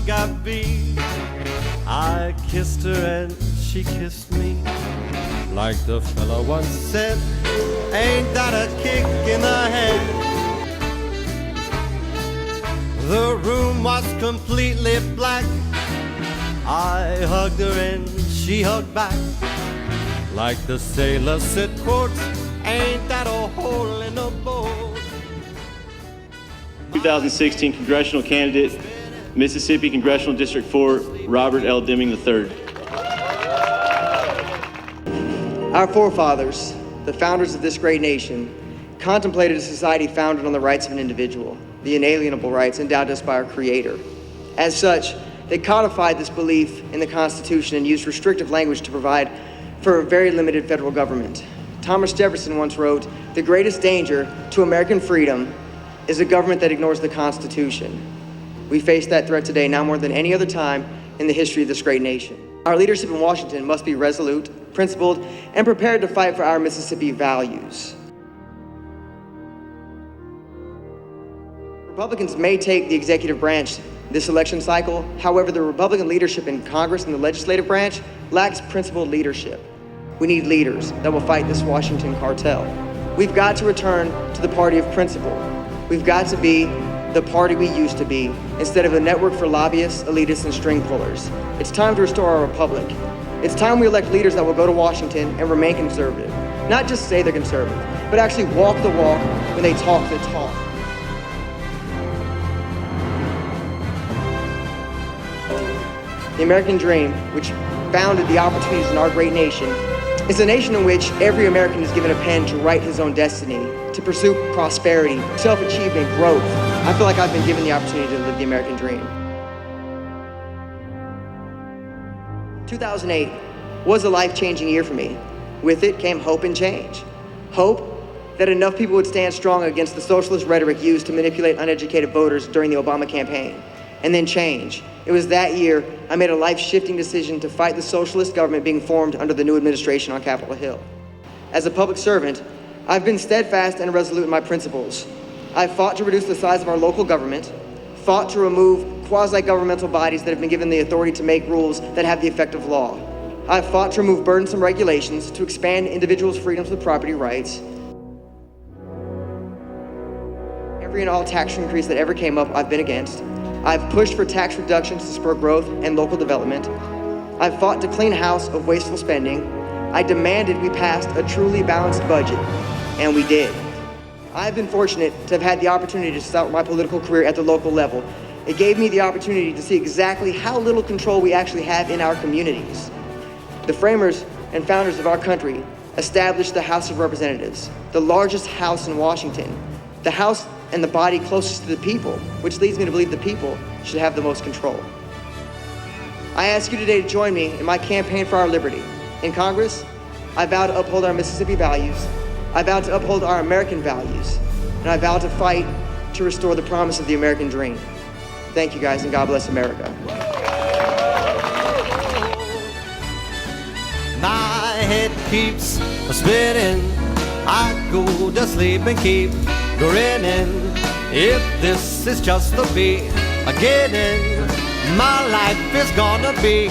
got beat. I kissed her and she kissed me. Like the fella once said, ain't that a kick in the head? The room was completely black. I hugged her and she hugged back. Like the sailor said, quote, ain't that a hole in the boat? 2016 congressional candidate, Mississippi Congressional District 4, Robert L. Deming III. Our forefathers, the founders of this great nation, contemplated a society founded on the rights of an individual, the inalienable rights endowed to us by our Creator. As such, they codified this belief in the Constitution and used restrictive language to provide for a very limited federal government. Thomas Jefferson once wrote, "The greatest danger to American freedom is a government that ignores the Constitution." We face that threat today now more than any other time in the history of this great nation. Our leadership in Washington must be resolute, principled, and prepared to fight for our Mississippi values. Republicans may take the executive branch this election cycle. However, the Republican leadership in Congress and the legislative branch lacks principled leadership. We need leaders that will fight this Washington cartel. We've got to return to the party of principle. We've got to be the party we used to be, instead of a network for lobbyists, elitists, and string pullers. It's time to restore our republic. It's time we elect leaders that will go to Washington and remain conservative. Not just say they're conservative, but actually walk the walk when they talk the talk. The American dream, which founded the opportunities in our great nation, is a nation in which every American is given a pen to write his own destiny, to pursue prosperity, self-achievement, growth. I feel like I've been given the opportunity to live the American dream. 2008 was a life-changing year for me. With it came hope and change. Hope that enough people would stand strong against the socialist rhetoric used to manipulate uneducated voters during the Obama campaign. And then change. It was that year I made a life-shifting decision to fight the socialist government being formed under the new administration on Capitol Hill. As a public servant, I've been steadfast and resolute in my principles. I've fought to reduce the size of our local government, fought to remove quasi-governmental bodies that have been given the authority to make rules that have the effect of law. I've fought to remove burdensome regulations, to expand individuals' freedoms with property rights. Every and all tax increase that ever came up, I've been against. I've pushed for tax reductions to spur growth and local development. I've fought to clean house of wasteful spending. I demanded we passed a truly balanced budget, and we did. I've been fortunate to have had the opportunity to start my political career at the local level. It gave me the opportunity to see exactly how little control we actually have in our communities. The framers and founders of our country established the House of Representatives, the largest house in Washington, the house and the body closest to the people, which leads me to believe the people should have the most control. I ask you today to join me in my campaign for our liberty. In Congress, I vow to uphold our Mississippi values, I vow to uphold our American values, and I vow to fight to restore the promise of the American dream. Thank you guys, and God bless America. My head keeps spinning, I go to sleep and keep grinning. If this is just the beginning, my life is gonna be